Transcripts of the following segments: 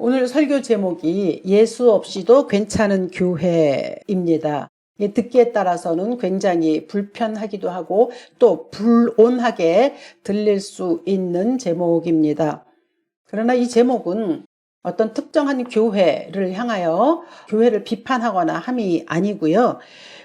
오늘 설교 제목이 예수 없이도 괜찮은 교회입니다. 듣기에 따라서는 굉장히 불편하기도 하고 또 불온하게 들릴 수 있는 제목입니다. 그러나 이 제목은 어떤 특정한 교회를 향하여 교회를 비판하거나 함이 아니고요.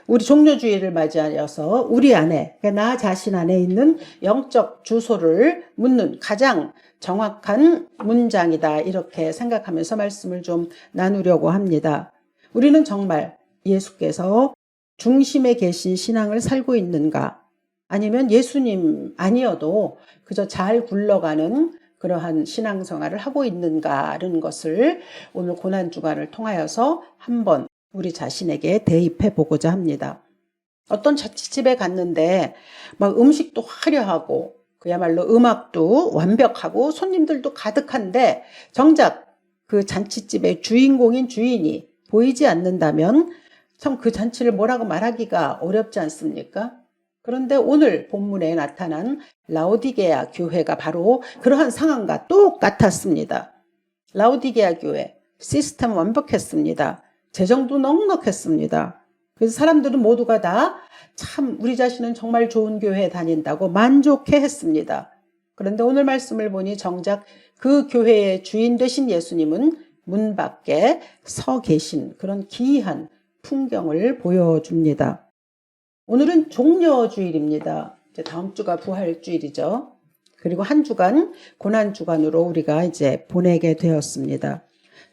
우리 종료주의를 맞이하여서 우리 안에, 나 자신 안에 있는 영적 주소를 묻는 가장 정확한 문장이다, 이렇게 생각하면서 말씀을 좀 나누려고 합니다. 우리는 정말 예수께서 중심에 계신 신앙을 살고 있는가, 아니면 예수님 아니어도 그저 잘 굴러가는 그러한 신앙생활을 하고 있는가라는 것을 오늘 고난주간을 통하여서 한번 우리 자신에게 대입해 보고자 합니다. 어떤 자취집에 갔는데 막 음식도 화려하고 그야말로 음악도 완벽하고 손님들도 가득한데 정작 그 잔치집의 주인공인 주인이 보이지 않는다면 참 그 잔치를 뭐라고 말하기가 어렵지 않습니까? 그런데 오늘 본문에 나타난 라오디게아 교회가 바로 그러한 상황과 똑같았습니다. 라오디게아 교회, 시스템 완벽했습니다. 재정도 넉넉했습니다. 그래서 사람들은 모두가 다 참 우리 자신은 정말 좋은 교회에 다닌다고 만족해 했습니다. 그런데 오늘 말씀을 보니 정작 그 교회의 주인 되신 예수님은 문 밖에 서 계신 그런 기이한 풍경을 보여줍니다. 오늘은 종려주일입니다. 이제 다음 주가 부활주일이죠. 그리고 한 주간 고난주간으로 우리가 이제 보내게 되었습니다.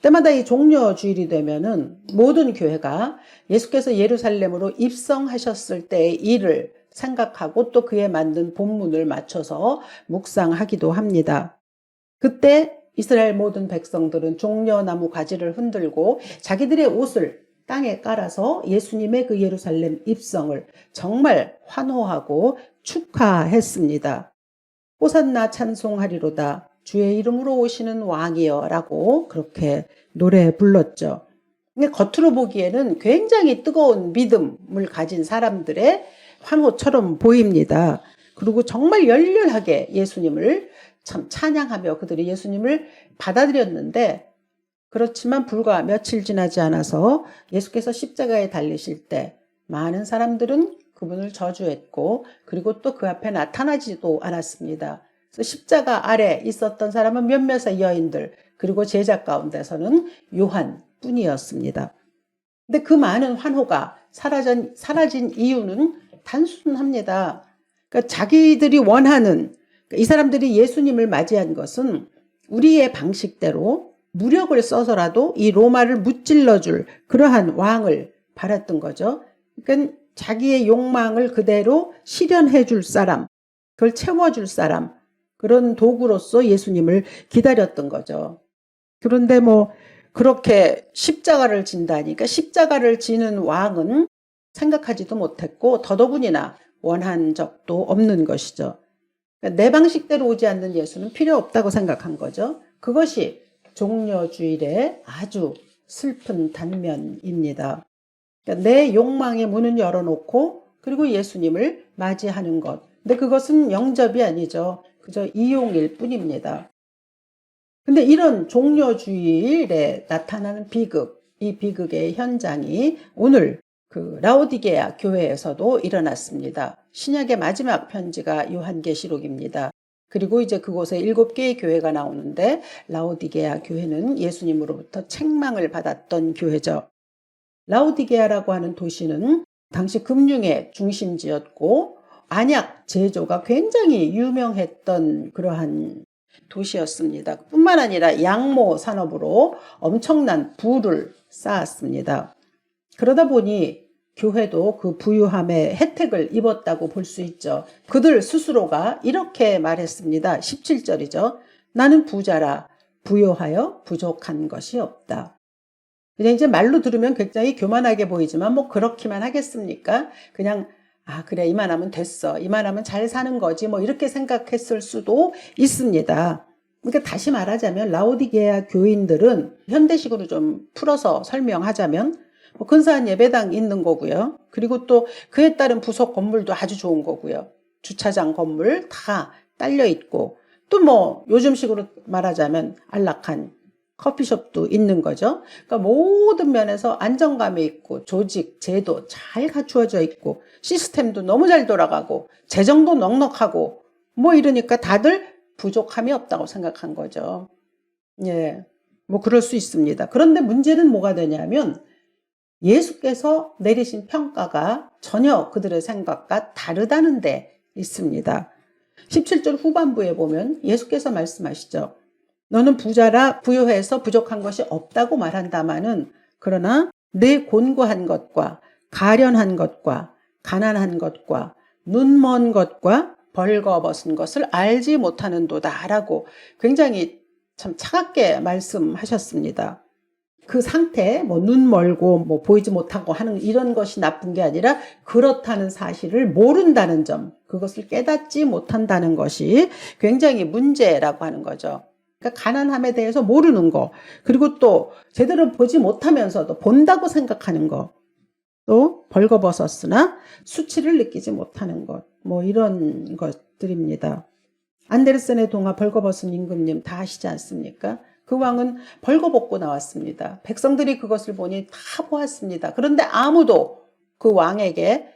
때마다 이 종려주일이 되면은 모든 교회가 예수께서 예루살렘으로 입성하셨을 때의 일을 생각하고 또 그에 맞는 본문을 맞춰서 묵상하기도 합니다. 그때 이스라엘 모든 백성들은 종려나무 가지를 흔들고 자기들의 옷을 땅에 깔아서 예수님의 그 예루살렘 입성을 정말 환호하고 축하했습니다. 호산나 찬송하리로다, 주의 이름으로 오시는 왕이여 라고 그렇게 노래 불렀죠. 겉으로 보기에는 굉장히 뜨거운 믿음을 가진 사람들의 환호처럼 보입니다. 그리고 정말 열렬하게 예수님을 참 찬양하며 그들이 예수님을 받아들였는데, 그렇지만 불과 며칠 지나지 않아서 예수께서 십자가에 달리실 때 많은 사람들은 그분을 저주했고 그리고 또 그 앞에 나타나지도 않았습니다. 그래서 십자가 아래 있었던 사람은 몇몇의 여인들, 그리고 제자 가운데서는 요한뿐이었습니다. 근데 그 많은 환호가 사라진 이유는 단순합니다. 그러니까 자기들이 원하는, 이 사람들이 예수님을 맞이한 것은 우리의 방식대로 무력을 써서라도 이 로마를 무찔러줄 그러한 왕을 바랐던 거죠. 그러니까 자기의 욕망을 그대로 실현해 줄 사람, 그걸 채워줄 사람, 그런 도구로서 예수님을 기다렸던 거죠. 그런데 그렇게 십자가를 진다니까, 십자가를 지는 왕은 생각하지도 못했고 더더군이나 원한 적도 없는 것이죠. 그러니까 내 방식대로 오지 않는 예수는 필요 없다고 생각한 거죠. 그것이 종려주일의 아주 슬픈 단면입니다. 그러니까 내 욕망의 문을 열어놓고 그리고 예수님을 맞이하는 것. 근데 그것은 영접이 아니죠. 그저 이용일 뿐입니다. 근데 이런 종려주일에 나타나는 비극, 이 비극의 현장이 오늘 그 라오디게아 교회에서도 일어났습니다. 신약의 마지막 편지가 요한계시록입니다. 그리고 이제 그곳에 7개의 교회가 나오는데 라오디게아 교회는 예수님으로부터 책망을 받았던 교회죠. 라오디게아라고 하는 도시는 당시 금융의 중심지였고 안약 제조가 굉장히 유명했던 그러한 도시였습니다. 뿐만 아니라 양모 산업으로 엄청난 부를 쌓았습니다. 그러다 보니 교회도 그 부유함의 혜택을 입었다고 볼 수 있죠. 그들 스스로가 이렇게 말했습니다. 17절이죠. 나는 부자라 부요하여 부족한 것이 없다. 그냥 이제 말로 들으면 굉장히 교만하게 보이지만 그렇기만 하겠습니까? 그냥 그래, 이만하면 됐어, 이만하면 잘 사는 거지, 이렇게 생각했을 수도 있습니다. 그러니까 다시 말하자면 라오디게아 교인들은 현대식으로 좀 풀어서 설명하자면 근사한 예배당 있는 거고요. 그리고 또 그에 따른 부속 건물도 아주 좋은 거고요. 주차장 건물 다 딸려 있고 또 요즘식으로 말하자면 안락한 커피숍도 있는 거죠. 그러니까 모든 면에서 안정감이 있고 조직, 제도 잘 갖추어져 있고 시스템도 너무 잘 돌아가고 재정도 넉넉하고 뭐 이러니까 다들 부족함이 없다고 생각한 거죠. 예, 뭐 그럴 수 있습니다. 그런데 문제는 뭐가 되냐면 예수께서 내리신 평가가 전혀 그들의 생각과 다르다는 데 있습니다. 17절 후반부에 보면 예수께서 말씀하시죠. 너는 부자라 부유해서 부족한 것이 없다고 말한다마는 그러나 내 곤고한 것과 가련한 것과 가난한 것과 눈먼 것과 벌거벗은 것을 알지 못하는도다 라고 굉장히 참 차갑게 말씀하셨습니다. 그 상태, 뭐 눈 멀고 뭐 보이지 못하고 하는 이런 것이 나쁜 게 아니라 그렇다는 사실을 모른다는 점, 그것을 깨닫지 못한다는 것이 굉장히 문제라고 하는 거죠. 그러니까 가난함에 대해서 모르는 거, 그리고 또 제대로 보지 못하면서도 본다고 생각하는 거, 또 벌거벗었으나 수치를 느끼지 못하는 것, 뭐 이런 것들입니다. 안데르센의 동화 벌거벗은 임금님 다 아시지 않습니까? 그 왕은 벌거벗고 나왔습니다. 백성들이 그것을 보니 다 보았습니다. 그런데 아무도 그 왕에게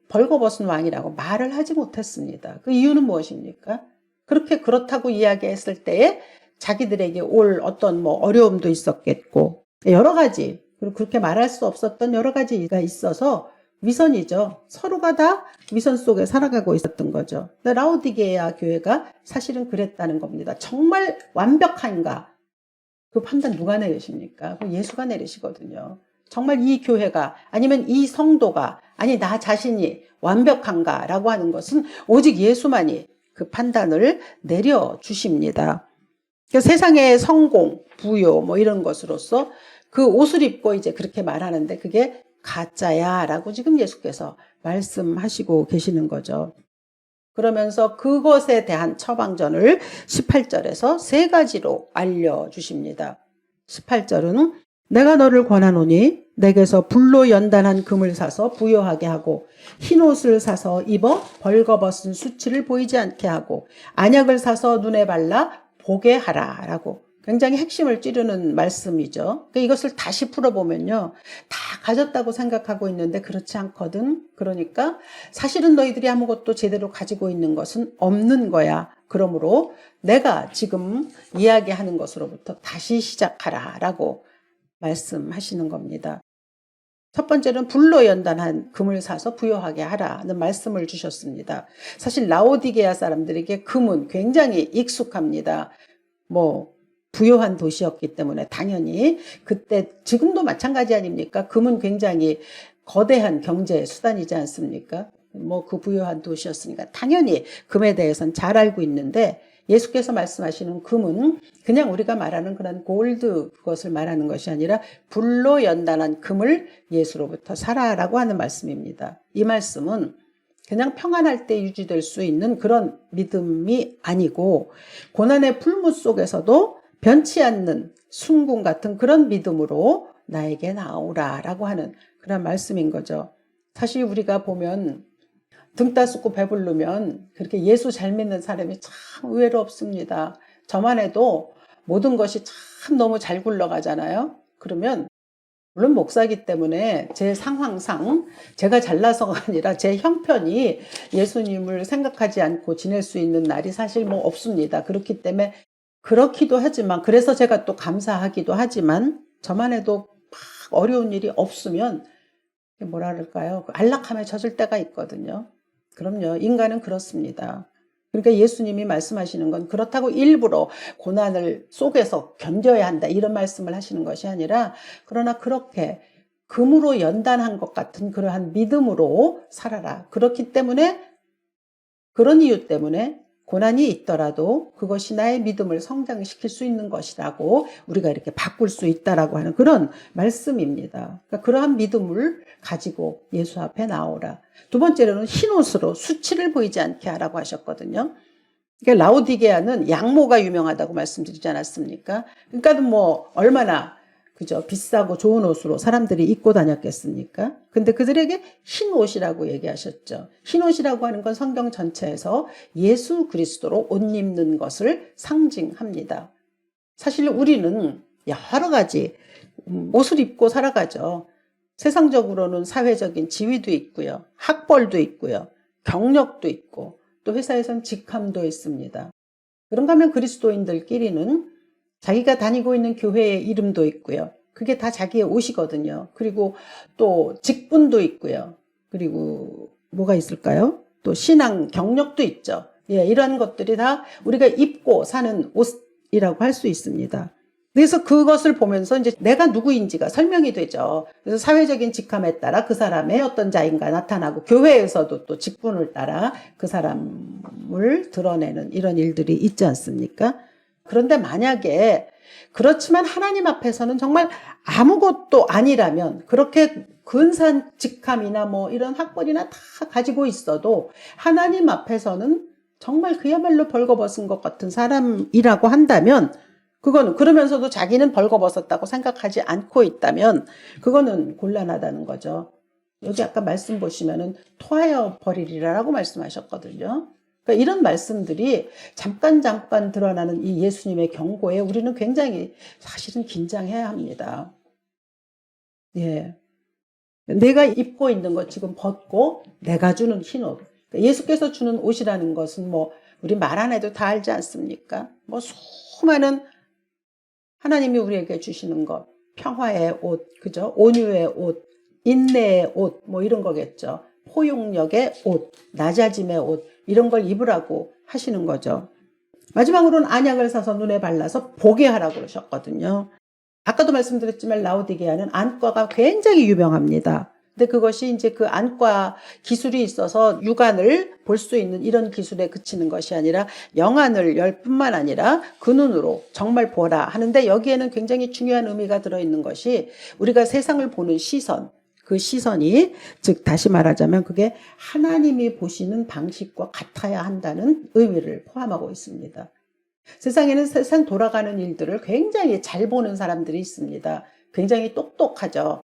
벌거벗은 왕이라고 말을 하지 못했습니다. 그 이유는 무엇입니까? 그렇게 그렇다고 이야기했을 때에 자기들에게 올 어떤 뭐 어려움도 있었겠고 여러 가지, 그리고 그렇게 말할 수 없었던 여러 가지가 있어서 위선이죠. 서로가 다 위선 속에 살아가고 있었던 거죠. 라오디게아 교회가 사실은 그랬다는 겁니다. 정말 완벽한가? 그 판단 누가 내리십니까? 예수가 내리시거든요. 정말 이 교회가 아니면 이 성도가 아니 나 자신이 완벽한가 라고 하는 것은 오직 예수만이 그 판단을 내려주십니다. 그러니까 세상의 성공, 부요 뭐 이런 것으로서 그 옷을 입고 이제 그렇게 말하는데 그게 가짜야 라고 지금 예수께서 말씀하시고 계시는 거죠. 그러면서 그것에 대한 처방전을 18절에서 세 가지로 알려주십니다. 18절은 내가 너를 권하노니 내게서 불로 연단한 금을 사서 부요하게 하고 흰옷을 사서 입어 벌거벗은 수치를 보이지 않게 하고 안약을 사서 눈에 발라 보게 하라 라고 굉장히 핵심을 찌르는 말씀이죠. 그러니까 이것을 다시 풀어보면요. 다 가졌다고 생각하고 있는데 그렇지 않거든. 그러니까 사실은 너희들이 아무것도 제대로 가지고 있는 것은 없는 거야. 그러므로 내가 지금 이야기하는 것으로부터 다시 시작하라 라고 말씀하시는 겁니다. 첫 번째는 불로 연단한 금을 사서 부요하게 하라는 말씀을 주셨습니다. 사실 라오디게아 사람들에게 금은 굉장히 익숙합니다. 뭐 부요한 도시였기 때문에 당연히 그때 지금도 마찬가지 아닙니까? 금은 굉장히 거대한 경제 수단이지 않습니까? 뭐 그 부요한 도시였으니까 당연히 금에 대해서는 잘 알고 있는데 예수께서 말씀하시는 금은 그냥 우리가 말하는 그런 골드 그것을 말하는 것이 아니라 불로 연단한 금을 예수로부터 사라라고 하는 말씀입니다. 이 말씀은 그냥 평안할 때 유지될 수 있는 그런 믿음이 아니고 고난의 풀무 속에서도 변치 않는 순궁 같은 그런 믿음으로 나에게 나오라라고 하는 그런 말씀인 거죠. 사실 우리가 보면 등 따숩고 배부르면 그렇게 예수 잘 믿는 사람이 참 의외로 없습니다. 저만 해도 모든 것이 참 너무 잘 굴러가잖아요. 그러면 물론 목사이기 때문에 제 상황상 제가 잘나서가 아니라 제 형편이 예수님을 생각하지 않고 지낼 수 있는 날이 사실 뭐 없습니다. 그렇기 때문에 그렇기도 하지만 그래서 제가 또 감사하기도 하지만 저만 해도 막 어려운 일이 없으면 뭐라 그럴까요? 안락함에 젖을 때가 있거든요. 그럼요. 인간은 그렇습니다. 그러니까 예수님이 말씀하시는 건 그렇다고 일부러 고난을 속에서 견뎌야 한다 이런 말씀을 하시는 것이 아니라 그러나 그렇게 금으로 연단한 것 같은 그러한 믿음으로 살아라. 그렇기 때문에 그런 이유 때문에 고난이 있더라도 그것이 나의 믿음을 성장시킬 수 있는 것이라고 우리가 이렇게 바꿀 수 있다라고 하는 그런 말씀입니다. 그러니까 그러한 믿음을 가지고 예수 앞에 나오라. 두 번째로는 흰옷으로 수치를 보이지 않게 하라고 하셨거든요. 그러니까 라오디게아는 양모가 유명하다고 말씀드리지 않았습니까? 그러니까 뭐 얼마나 그죠? 비싸고 좋은 옷으로 사람들이 입고 다녔겠습니까? 근데 그들에게 흰 옷이라고 얘기하셨죠. 흰 옷이라고 하는 건 성경 전체에서 예수 그리스도로 옷 입는 것을 상징합니다. 사실 우리는 여러 가지 옷을 입고 살아가죠. 세상적으로는 사회적인 지위도 있고요. 학벌도 있고요. 경력도 있고 또 회사에선 직함도 있습니다. 그런가 하면 그리스도인들끼리는 자기가 다니고 있는 교회의 이름도 있고요. 그게 다 자기의 옷이거든요. 그리고 또 직분도 있고요. 그리고 뭐가 있을까요? 또 신앙 경력도 있죠. 예, 이런 것들이 다 우리가 입고 사는 옷이라고 할 수 있습니다. 그래서 그것을 보면서 이제 내가 누구인지가 설명이 되죠. 그래서 사회적인 직함에 따라 그 사람의 어떤 자인가 나타나고 교회에서도 또 직분을 따라 그 사람을 드러내는 이런 일들이 있지 않습니까? 그런데 만약에 그렇지만 하나님 앞에서는 정말 아무것도 아니라면 그렇게 근사한 직함이나 뭐 이런 학벌이나 다 가지고 있어도 하나님 앞에서는 정말 그야말로 벌거벗은 것 같은 사람이라고 한다면 그거는 그러면서도 자기는 벌거벗었다고 생각하지 않고 있다면 그거는 곤란하다는 거죠. 여기 아까 말씀 보시면은 토하여 버리리라라고 말씀하셨거든요. 그러니까 이런 말씀들이 잠깐 드러나는 이 예수님의 경고에 우리는 굉장히 사실은 긴장해야 합니다. 예. 내가 입고 있는 것 지금 벗고 내가 주는 흰옷. 그러니까 예수께서 주는 옷이라는 것은 뭐 우리 말 안 해도 다 알지 않습니까? 뭐 수많은 하나님이 우리에게 주시는 것, 평화의 옷, 그죠? 온유의 옷, 인내의 옷, 뭐 이런 거겠죠. 포용력의 옷, 낮아짐의 옷, 이런 걸 입으라고 하시는 거죠. 마지막으로는 안약을 사서 눈에 발라서 보게 하라고 그러셨거든요. 아까도 말씀드렸지만 라오디게아는 안과가 굉장히 유명합니다. 근데 그것이 이제 그 안과 기술이 있어서 육안을 볼 수 있는 이런 기술에 그치는 것이 아니라 영안을 열 뿐만 아니라 그 눈으로 정말 보라 하는데 여기에는 굉장히 중요한 의미가 들어있는 것이 우리가 세상을 보는 시선, 그 시선이 즉 다시 말하자면 그게 하나님이 보시는 방식과 같아야 한다는 의미를 포함하고 있습니다. 세상에는 세상 돌아가는 일들을 굉장히 잘 보는 사람들이 있습니다. 굉장히 똑똑하죠.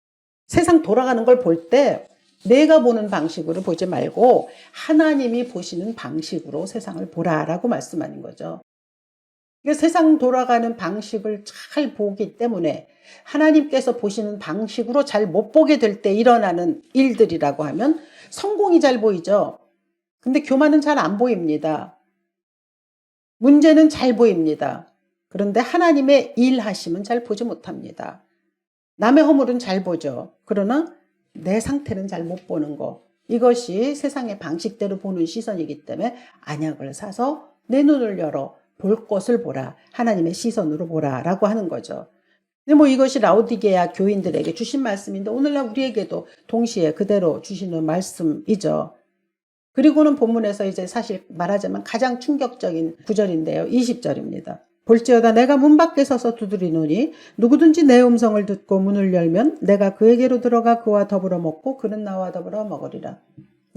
세상 돌아가는 걸 볼 때 내가 보는 방식으로 보지 말고 하나님이 보시는 방식으로 세상을 보라라고 말씀하는 거죠. 그러니까 세상 돌아가는 방식을 잘 보기 때문에 하나님께서 보시는 방식으로 잘 못 보게 될 때 일어나는 일들이라고 하면 성공이 잘 보이죠. 근데 교만은 잘 안 보입니다. 문제는 잘 보입니다. 그런데 하나님의 일하심은 잘 보지 못합니다. 남의 허물은 잘 보죠. 그러나 내 상태는 잘 못 보는 거. 이것이 세상의 방식대로 보는 시선이기 때문에 안약을 사서 내 눈을 열어 볼 것을 보라. 하나님의 시선으로 보라라고 하는 거죠. 근데 뭐 이것이 라오디게아 교인들에게 주신 말씀인데 오늘날 우리에게도 동시에 그대로 주시는 말씀이죠. 그리고는 본문에서 이제 사실 말하자면 가장 충격적인 구절인데요. 20절입니다. 볼지어다 내가 문 밖에 서서 두드리노니 누구든지 내 음성을 듣고 문을 열면 내가 그에게로 들어가 그와 더불어 먹고 그는 나와 더불어 먹으리라.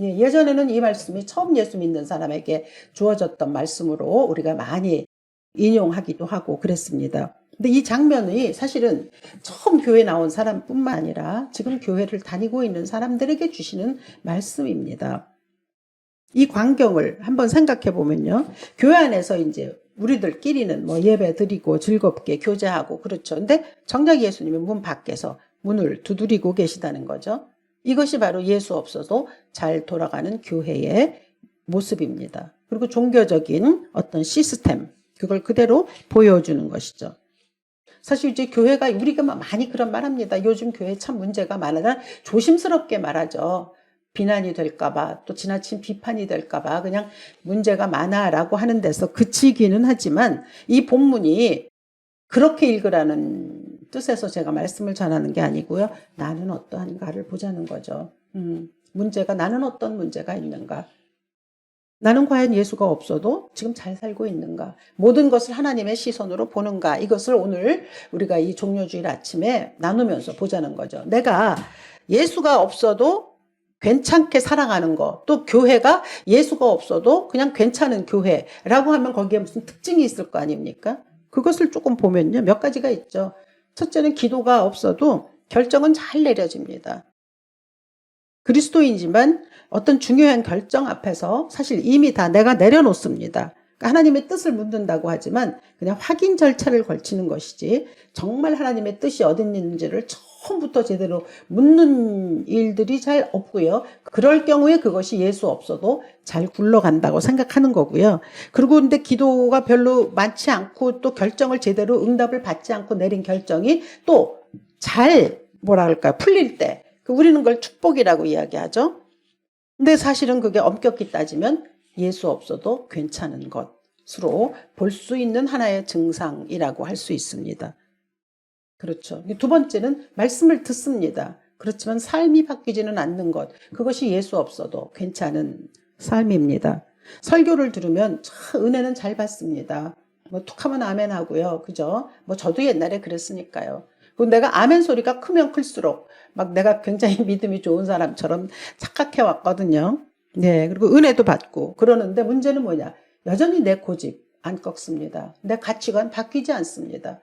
예전에는 이 말씀이 처음 예수 믿는 사람에게 주어졌던 말씀으로 우리가 많이 인용하기도 하고 그랬습니다. 근데 이 장면이 사실은 처음 교회 나온 사람뿐만 아니라 지금 교회를 다니고 있는 사람들에게 주시는 말씀입니다. 이 광경을 한번 생각해 보면요. 교회 안에서 이제 우리들끼리는 뭐 예배 드리고 즐겁게 교제하고 그렇죠. 근데 정작 예수님은 문 밖에서 문을 두드리고 계시다는 거죠. 이것이 바로 예수 없어도 잘 돌아가는 교회의 모습입니다. 그리고 종교적인 어떤 시스템, 그걸 그대로 보여주는 것이죠. 사실 이제 교회가 우리가 많이 그런 말 합니다. 요즘 교회 참 문제가 많아. 조심스럽게 말하죠. 비난이 될까봐 또 지나친 비판이 될까봐 그냥 문제가 많아라고 하는 데서 그치기는 하지만 이 본문이 그렇게 읽으라는 뜻에서 제가 말씀을 전하는 게 아니고요. 나는 어떠한가를 보자는 거죠. 문제가 나는 어떤 문제가 있는가. 나는 과연 예수가 없어도 지금 잘 살고 있는가. 모든 것을 하나님의 시선으로 보는가. 이것을 오늘 우리가 이 종료주일 아침에 나누면서 보자는 거죠. 내가 예수가 없어도 괜찮게 살아가는 거, 또 교회가 예수가 없어도 그냥 괜찮은 교회라고 하면 거기에 무슨 특징이 있을 거 아닙니까? 그것을 조금 보면요. 몇 가지가 있죠. 첫째는 기도가 없어도 결정은 잘 내려집니다. 그리스도인이지만 어떤 중요한 결정 앞에서 사실 이미 다 내가 내려놓습니다. 그러니까 하나님의 뜻을 묻는다고 하지만 그냥 확인 절차를 걸치는 것이지 정말 하나님의 뜻이 어디 있는지를 처음부터 제대로 묻는 일들이 잘 없고요. 그럴 경우에 그것이 예수 없어도 잘 굴러간다고 생각하는 거고요. 그리고 근데 기도가 별로 많지 않고 또 결정을 제대로 응답을 받지 않고 내린 결정이 또 잘 뭐랄까 풀릴 때 우리는 그걸 축복이라고 이야기하죠. 근데 사실은 그게 엄격히 따지면 예수 없어도 괜찮은 것으로 볼 수 있는 하나의 증상이라고 할 수 있습니다. 그렇죠. 두 번째는 말씀을 듣습니다. 그렇지만 삶이 바뀌지는 않는 것. 그것이 예수 없어도 괜찮은 삶입니다. 설교를 들으면 참 은혜는 잘 받습니다. 뭐 툭하면 아멘 하고요. 그죠? 뭐 저도 옛날에 그랬으니까요. 그리고 내가 아멘 소리가 크면 클수록 막 내가 굉장히 믿음이 좋은 사람처럼 착각해 왔거든요. 네. 그리고 은혜도 받고 그러는데 문제는 뭐냐? 여전히 내 고집 안 꺾습니다. 내 가치관 바뀌지 않습니다.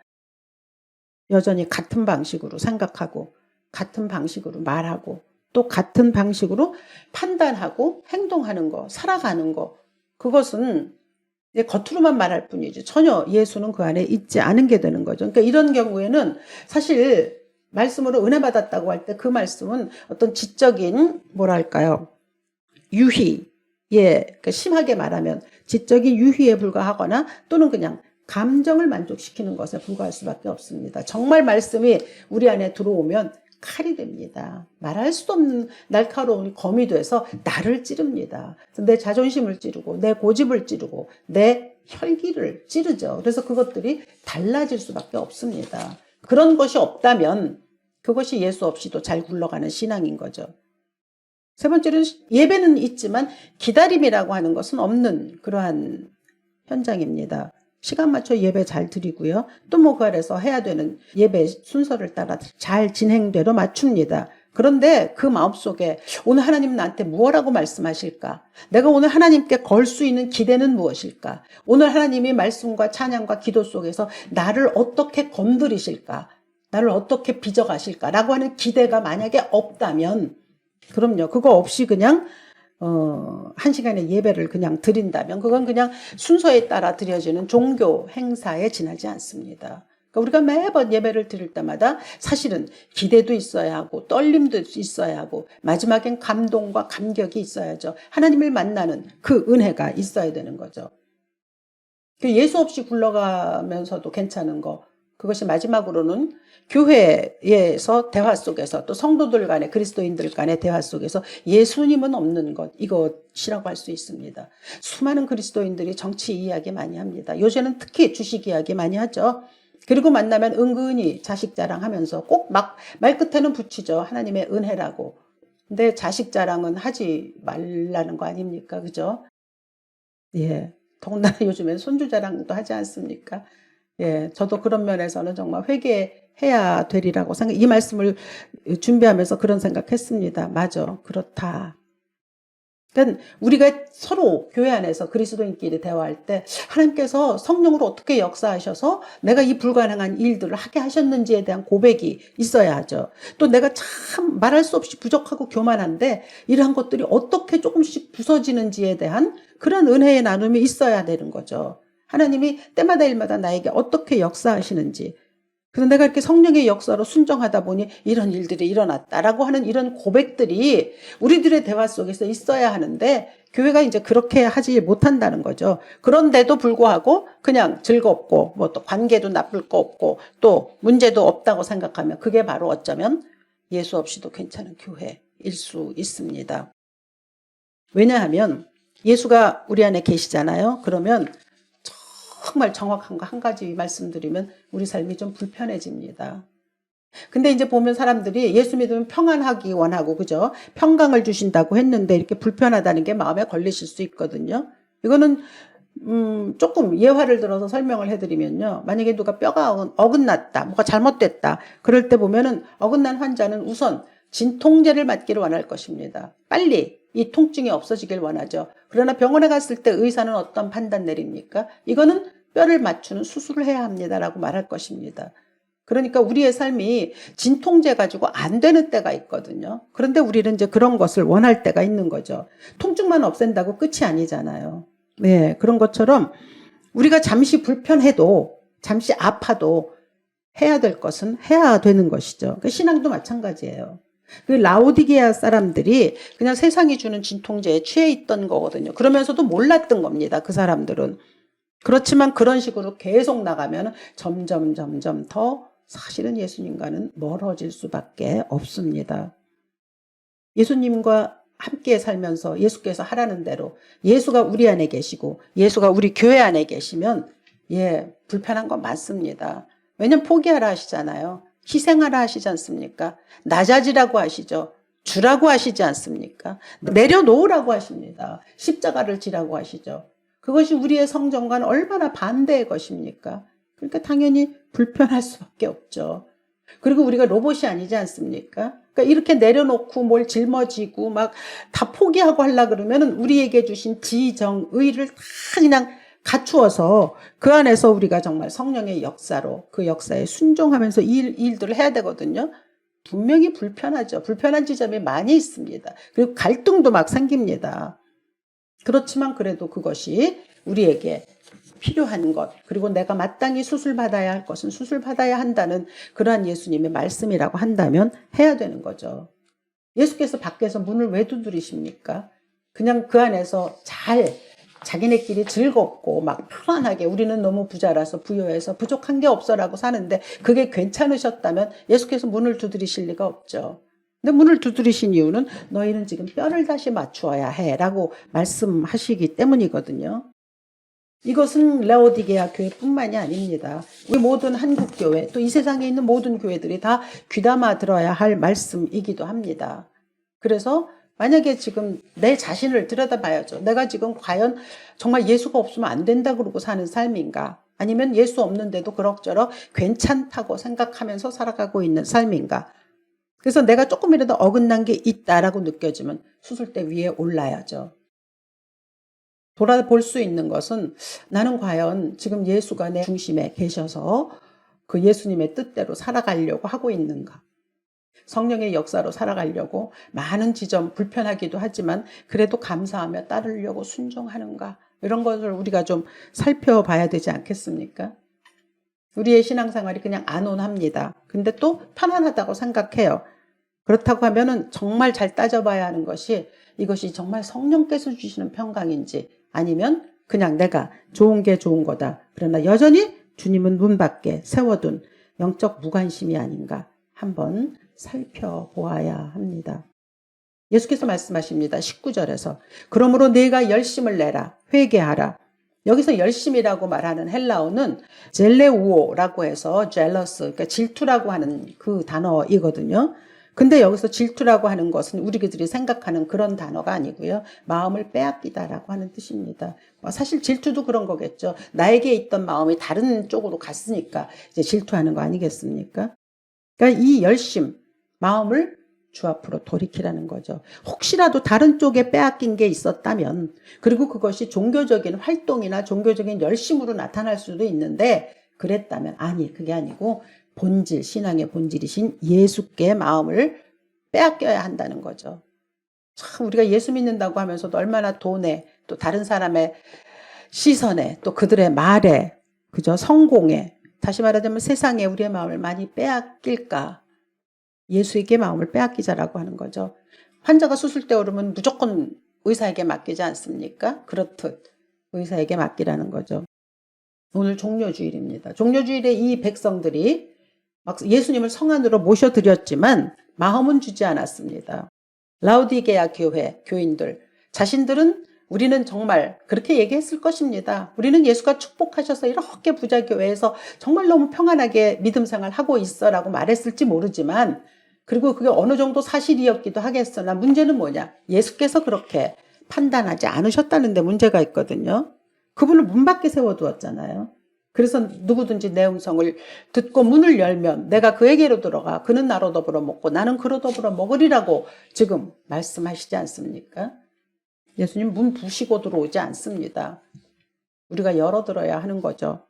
여전히 같은 방식으로 생각하고 같은 방식으로 말하고 또 같은 방식으로 판단하고 행동하는 거, 살아가는 거. 그것은 겉으로만 말할 뿐이지 전혀 예수는 그 안에 있지 않은 게 되는 거죠. 그러니까 이런 경우에는 사실 말씀으로 은혜 받았다고 할 때 그 말씀은 어떤 지적인 뭐랄까요? 유희, 그러니까 심하게 말하면 지적인 유희에 불과하거나 또는 그냥 감정을 만족시키는 것에 불과할 수밖에 없습니다. 정말 말씀이 우리 안에 들어오면 칼이 됩니다. 말할 수 없는 날카로운 검이 돼서 나를 찌릅니다. 내 자존심을 찌르고 내 고집을 찌르고 내 혈기를 찌르죠. 그래서 그것들이 달라질 수밖에 없습니다. 그런 것이 없다면 그것이 예수 없이도 잘 굴러가는 신앙인 거죠. 세 번째는 예배는 있지만 기다림이라고 하는 것은 없는 그러한 현장입니다. 시간 맞춰 예배 잘 드리고요. 또 뭐 그 아래서 해야 되는 예배 순서를 따라 잘 진행대로 맞춥니다. 그런데 그 마음속에 오늘 하나님 나한테 무엇라고 말씀하실까? 내가 오늘 하나님께 걸 수 있는 기대는 무엇일까? 오늘 하나님이 말씀과 찬양과 기도 속에서 나를 어떻게 건드리실까? 나를 어떻게 빚어가실까? 라고 하는 기대가 만약에 없다면 그럼요. 그거 없이 그냥 한 시간의 예배를 그냥 드린다면 그건 그냥 순서에 따라 드려지는 종교 행사에 지나지 않습니다. 그러니까 우리가 매번 예배를 드릴 때마다 사실은 기대도 있어야 하고 떨림도 있어야 하고 마지막엔 감동과 감격이 있어야죠. 하나님을 만나는 그 은혜가 있어야 되는 거죠. 예수 없이 굴러가면서도 괜찮은 거. 그것이 마지막으로는 교회에서 대화 속에서 또 성도들 간의 그리스도인들 간의 대화 속에서 예수님은 없는 것 이것이라고 할 수 있습니다. 수많은 그리스도인들이 정치 이야기 많이 합니다. 요새는 특히 주식 이야기 많이 하죠. 그리고 만나면 은근히 자식 자랑하면서 꼭 막 말끝에는 붙이죠. 하나님의 은혜라고. 근데 자식 자랑은 하지 말라는 거 아닙니까? 그죠? 예. 더군다나 요즘엔 손주 자랑도 하지 않습니까? 예, 저도 그런 면에서는 정말 회개해야 되리라고 이 말씀을 준비하면서 그런 생각했습니다. 맞아, 그렇다. 그러니까 우리가 서로 교회 안에서 그리스도인끼리 대화할 때 하나님께서 성령으로 어떻게 역사하셔서 내가 이 불가능한 일들을 하게 하셨는지에 대한 고백이 있어야 하죠. 또 내가 참 말할 수 없이 부족하고 교만한데 이러한 것들이 어떻게 조금씩 부서지는지에 대한 그런 은혜의 나눔이 있어야 되는 거죠. 하나님이 때마다 일마다 나에게 어떻게 역사하시는지. 그래서 내가 이렇게 성령의 역사로 순종하다 보니 이런 일들이 일어났다라고 하는 이런 고백들이 우리들의 대화 속에서 있어야 하는데 교회가 이제 그렇게 하지 못한다는 거죠. 그런데도 불구하고 그냥 즐겁고 뭐 또 관계도 나쁠 거 없고 또 문제도 없다고 생각하면 그게 바로 어쩌면 예수 없이도 괜찮은 교회일 수 있습니다. 왜냐하면 예수가 우리 안에 계시잖아요. 그러면 정말 정확한 거 한 가지 말씀드리면 우리 삶이 좀 불편해집니다. 근데 이제 보면 사람들이 예수 믿으면 평안하기 원하고 그죠? 평강을 주신다고 했는데 이렇게 불편하다는 게 마음에 걸리실 수 있거든요. 이거는 조금 예화를 들어서 설명을 해드리면요. 만약에 누가 뼈가 어긋났다, 뭐가 잘못됐다. 그럴 때 보면은 어긋난 환자는 우선 진통제를 맞기를 원할 것입니다. 빨리 이 통증이 없어지길 원하죠. 그러나 병원에 갔을 때 의사는 어떤 판단 내립니까? 이거는 뼈를 맞추는 수술을 해야 합니다라고 말할 것입니다. 그러니까 우리의 삶이 진통제 가지고 안 되는 때가 있거든요. 그런데 우리는 이제 그런 것을 원할 때가 있는 거죠. 통증만 없앤다고 끝이 아니잖아요. 네, 그런 것처럼 우리가 잠시 불편해도 잠시 아파도 해야 될 것은 해야 되는 것이죠. 그 신앙도 마찬가지예요. 그 라오디게아 사람들이 그냥 세상이 주는 진통제에 취해 있던 거거든요. 그러면서도 몰랐던 겁니다. 그 사람들은. 그렇지만 그런 식으로 계속 나가면 점점 더 사실은 예수님과는 멀어질 수밖에 없습니다. 예수님과 함께 살면서 예수께서 하라는 대로 예수가 우리 안에 계시고 예수가 우리 교회 안에 계시면 불편한 건 맞습니다. 왜냐면 포기하라 하시잖아요. 희생하라 하시지 않습니까? 낮아지라고 하시죠. 주라고 하시지 않습니까? 내려놓으라고 하십니다. 십자가를 지라고 하시죠. 그것이 우리의 성정과는 얼마나 반대의 것입니까? 그러니까 당연히 불편할 수밖에 없죠. 그리고 우리가 로봇이 아니지 않습니까? 그러니까 이렇게 내려놓고 뭘 짊어지고 막 다 포기하고 하려고 그러면 우리에게 주신 지정의를 다 그냥 갖추어서 그 안에서 우리가 정말 성령의 역사로 그 역사에 순종하면서 일들을 해야 되거든요. 분명히 불편하죠. 불편한 지점이 많이 있습니다. 그리고 갈등도 막 생깁니다. 그렇지만 그래도 그것이 우리에게 필요한 것, 그리고 내가 마땅히 수술받아야 할 것은 수술받아야 한다는 그러한 예수님의 말씀이라고 한다면 해야 되는 거죠. 예수께서 밖에서 문을 왜 두드리십니까? 그냥 그 안에서 잘 자기네끼리 즐겁고 막 편안하게 우리는 너무 부자라서 부유해서 부족한 게 없어라고 사는데 그게 괜찮으셨다면 예수께서 문을 두드리실 리가 없죠. 근데 문을 두드리신 이유는 너희는 지금 뼈를 다시 맞추어야 해 라고 말씀하시기 때문이거든요. 이것은 라오디게아 교회뿐만이 아닙니다. 우리 모든 한국 교회 또 이 세상에 있는 모든 교회들이 다 귀담아 들어야 할 말씀이기도 합니다. 그래서 만약에 지금 내 자신을 들여다봐야죠. 내가 지금 과연 정말 예수가 없으면 안 된다 그러고 사는 삶인가? 아니면 예수 없는데도 그럭저럭 괜찮다고 생각하면서 살아가고 있는 삶인가? 그래서 내가 조금이라도 어긋난 게 있다라고 느껴지면 수술대 위에 올라야죠. 돌아볼 수 있는 것은 나는 과연 지금 예수가 내 중심에 계셔서 그 예수님의 뜻대로 살아가려고 하고 있는가? 성령의 역사로 살아가려고 많은 지점 불편하기도 하지만 그래도 감사하며 따르려고 순종하는가? 이런 것을 우리가 좀 살펴봐야 되지 않겠습니까? 우리의 신앙생활이 그냥 안온합니다. 근데 또 편안하다고 생각해요. 그렇다고 하면은 정말 잘 따져봐야 하는 것이 이것이 정말 성령께서 주시는 평강인지 아니면 그냥 내가 좋은 게 좋은 거다. 그러나 여전히 주님은 문 밖에 세워둔 영적 무관심이 아닌가 한번 살펴보아야 합니다. 예수께서 말씀하십니다. 19절에서 그러므로 네가 열심을 내라 회개하라. 여기서 열심이라고 말하는 헬라어는 젤레우오라고 해서 jealous, 그러니까 질투라고 하는 그 단어이거든요. 근데 여기서 질투라고 하는 것은 우리들이 생각하는 그런 단어가 아니고요. 마음을 빼앗기다라고 하는 뜻입니다. 사실 질투도 그런 거겠죠. 나에게 있던 마음이 다른 쪽으로 갔으니까 이제 질투하는 거 아니겠습니까? 그러니까 이 열심, 마음을 주 앞으로 돌이키라는 거죠. 혹시라도 다른 쪽에 빼앗긴 게 있었다면, 그리고 그것이 종교적인 활동이나 종교적인 열심으로 나타날 수도 있는데, 그랬다면, 아니, 그게 아니고, 본질, 신앙의 본질이신 예수께 마음을 빼앗겨야 한다는 거죠. 참, 우리가 예수 믿는다고 하면서도 얼마나 돈에, 또 다른 사람의 시선에, 또 그들의 말에, 그죠? 성공에, 다시 말하자면 세상에 우리의 마음을 많이 빼앗길까? 예수에게 마음을 빼앗기자라고 하는 거죠. 환자가 수술대 오르면 무조건 의사에게 맡기지 않습니까? 그렇듯 의사에게 맡기라는 거죠. 오늘 종료주일입니다. 종료주일에 이 백성들이 막 예수님을 성 안으로 모셔드렸지만 마음은 주지 않았습니다. 라오디게아 교회, 교인들, 자신들은 우리는 정말 그렇게 얘기했을 것입니다. 우리는 예수가 축복하셔서 이렇게 부자 교회에서 정말 너무 평안하게 믿음 생활하고 있어라고 말했을지 모르지만 그리고 그게 어느 정도 사실이었기도 하겠으나 문제는 뭐냐? 예수께서 그렇게 판단하지 않으셨다는 데 문제가 있거든요. 그분을 문 밖에 세워두었잖아요. 그래서 누구든지 내 음성을 듣고 문을 열면 내가 그에게로 들어가 그는 나로 더불어 먹고 나는 그로 더불어 먹으리라고 지금 말씀하시지 않습니까? 예수님 문 부시고 들어오지 않습니다. 우리가 열어들어야 하는 거죠.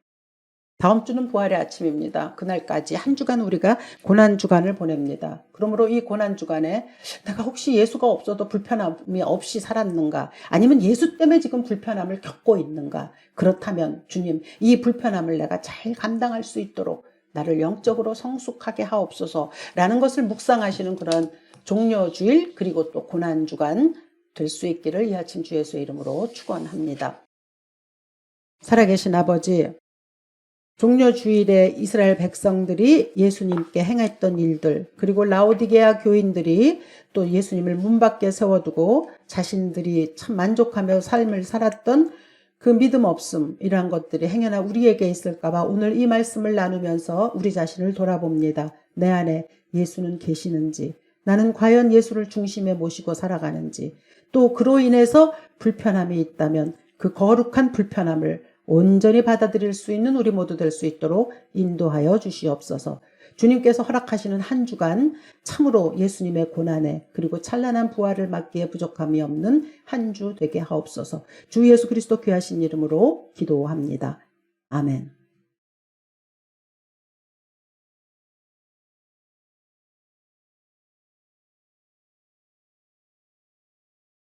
다음 주는 부활의 아침입니다. 그날까지 한 주간 우리가 고난주간을 보냅니다. 그러므로 이 고난주간에 내가 혹시 예수가 없어도 불편함이 없이 살았는가? 아니면 예수 때문에 지금 불편함을 겪고 있는가? 그렇다면 주님, 이 불편함을 내가 잘 감당할 수 있도록 나를 영적으로 성숙하게 하옵소서라는 것을 묵상하시는 그런 종려주일 그리고 또 고난주간 될 수 있기를 이 아침 주 예수의 이름으로 축원합니다. 살아계신 아버지, 종려주일에 이스라엘 백성들이 예수님께 행했던 일들, 그리고 라오디게아 교인들이 또 예수님을 문 밖에 세워두고 자신들이 참 만족하며 삶을 살았던 그 믿음 없음, 이러한 것들이 행여나 우리에게 있을까봐 오늘 이 말씀을 나누면서 우리 자신을 돌아봅니다. 내 안에 예수는 계시는지, 나는 과연 예수를 중심에 모시고 살아가는지, 또 그로 인해서 불편함이 있다면 그 거룩한 불편함을 온전히 받아들일 수 있는 우리 모두 될 수 있도록 인도하여 주시옵소서. 주님께서 허락하시는 한 주간 참으로 예수님의 고난에 그리고 찬란한 부활을 맞기에 부족함이 없는 한 주 되게 하옵소서. 주 예수 그리스도 귀하신 이름으로 기도합니다. 아멘.